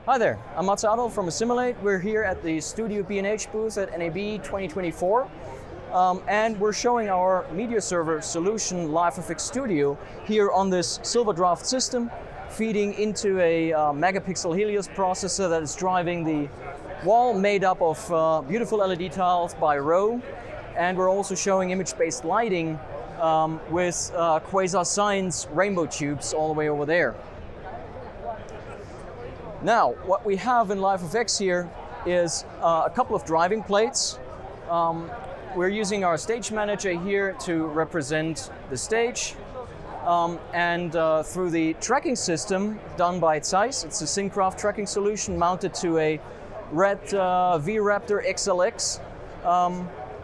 Hi there, I'm Mazze from Assimilate. We're here at the Studio B&H booth at NAB 2024. And we're showing our media server solution LiveFX Studio here on this Silverdraft system, feeding into a megapixel Helios processor that is driving the wall made up of beautiful LED tiles by row. And we're also showing image-based lighting with Quasar Science rainbow tubes all the way over there. Now, what we have in LiveFX here is a couple of driving plates. We're using our stage manager here to represent the stage. And through the tracking system done by Zeiss, it's a Syncraft tracking solution mounted to a red V-Raptor XLX.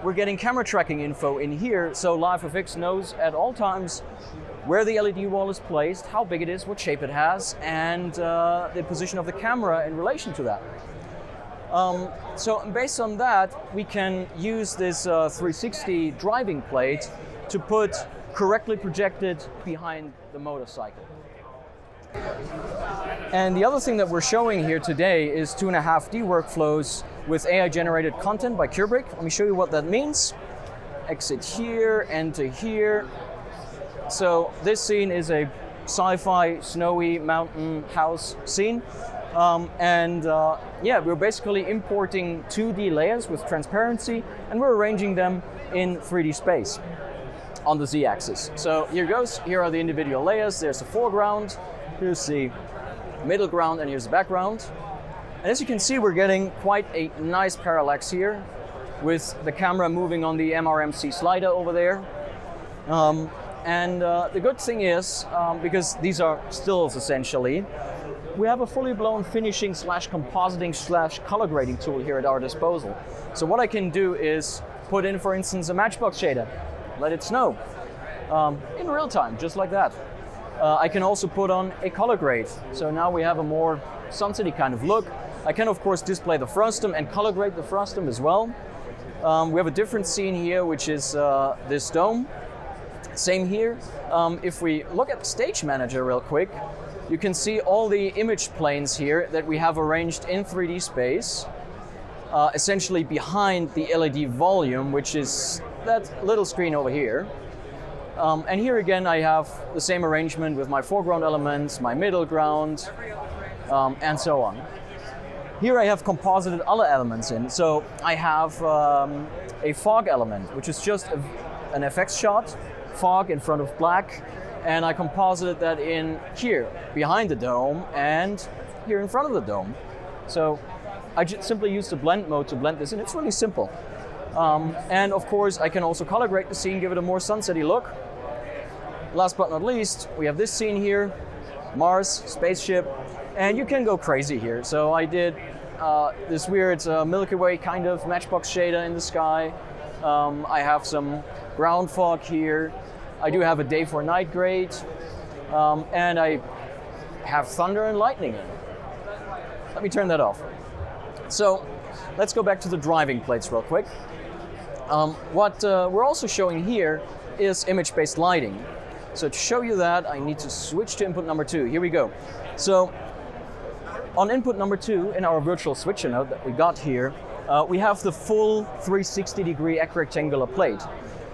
We're getting camera tracking info in here, so LiveFX knows at all times where the LED wall is placed, how big it is, what shape it has, and the position of the camera in relation to that. So based on that, we can use this 360 driving plate to put correctly projected behind the motorcycle. And the other thing that we're showing here today is 2.5D workflows with AI-generated content by Kubrick. Let me show you what that means. Exit here, enter here. So this scene is a sci-fi, snowy mountain house scene. Yeah, we're basically importing 2D layers with transparency, and we're arranging them in 3D space on the Z-axis. So here goes. Here are the individual layers. There's the foreground, here's the middle ground, and here's the background. And as you can see, we're getting quite a nice parallax here with the camera moving on the MRMC slider over there. The good thing is, because these are stills essentially, we have a fully blown finishing / compositing / color grading tool here at our disposal. So what I can do is put in, for instance, a matchbox shader, let it snow in real time, just like that. I can also put on a color grade. So now we have a more sunsetty kind of look. I can of course display the frustum and color grade the frustum as well. We have a different scene here, which is this dome. Same here. If we look at the stage manager real quick, you can see all the image planes here that we have arranged in 3D space, essentially behind the LED volume, which is that little screen over here. And here again, I have the same arrangement with my foreground elements, my middle ground, and so on. Here I have composited other elements in. So I have a fog element, which is just an FX shot, fog in front of black, and I composited that in here, behind the dome, and here in front of the dome. So I just simply use the blend mode to blend this in. It's really simple. And of course, I can also color grade the scene, give it a more sunsetty look. Last but not least, we have this scene here, Mars, spaceship, and you can go crazy here. So I did this weird Milky Way kind of matchbox shader in the sky. I have some ground fog here. I do have a day for night grade, and I have thunder and lightning in. Let me turn that off. So let's go back to the driving plates real quick. What we're also showing here is image-based lighting. So to show you that, I need to switch to input number 2. Here we go. So on input number 2 in our virtual switcher node that we got here, we have the full 360-degree equirectangular plate.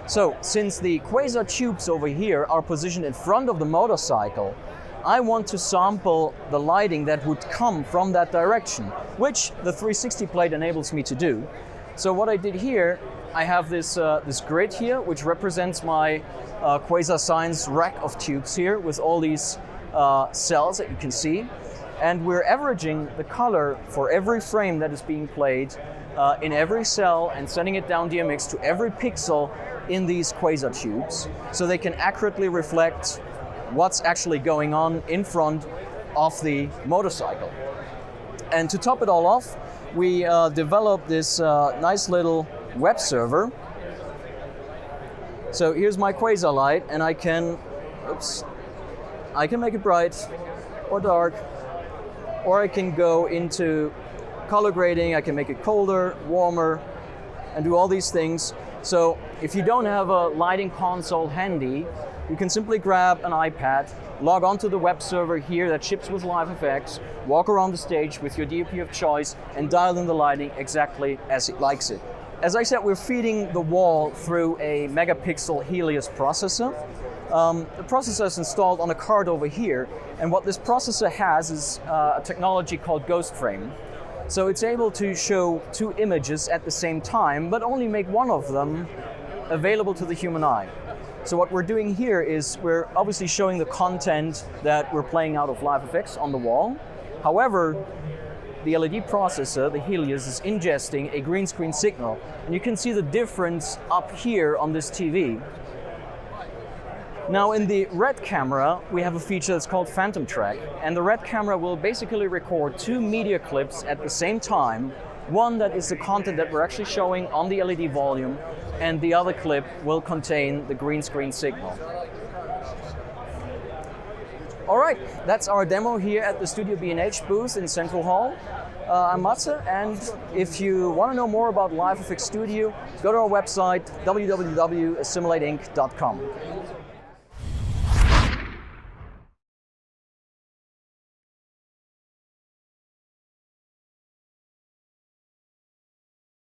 So since the quasar tubes over here are positioned in front of the motorcycle, I want to sample the lighting that would come from that direction, which the 360 plate enables me to do. So what I did here, I have this, this grid here, which represents my Quasar Science rack of tubes here with all these cells that you can see. And we're averaging the color for every frame that is being played in every cell and sending it down DMX to every pixel in these quasar tubes, so they can accurately reflect what's actually going on in front of the motorcycle. And to top it all off, we developed this nice little web server. So here's my quasar light, and I can make it bright or dark, or I can go into color grading. I can make it colder, warmer, and do all these things. So if you don't have a lighting console handy, You can simply grab an iPad, log onto the web server here that ships with LiveFX, walk around the stage with your DOP of choice, and dial in the lighting exactly as it likes it. As I said, we're feeding the wall through a megapixel Helios processor. The processor is installed on a card over here, and what this processor has is a technology called Ghost Frame. So it's able to show two images at the same time, but only make one of them available to the human eye. So what we're doing here is we're obviously showing the content that we're playing out of LiveFX on the wall. However, the LED processor, the Helios, is ingesting a green screen signal. And you can see the difference up here on this TV. Now in the red camera, we have a feature that's called Phantom Track. And the red camera will basically record two media clips at the same time. One that is the content that we're actually showing on the LED volume, and the other clip will contain the green screen signal. All right, that's our demo here at the Studio B&H booth in Central Hall. I'm Mazze, and if you want to know more about LiveFX Studio, go to our website, www.assimilateinc.com.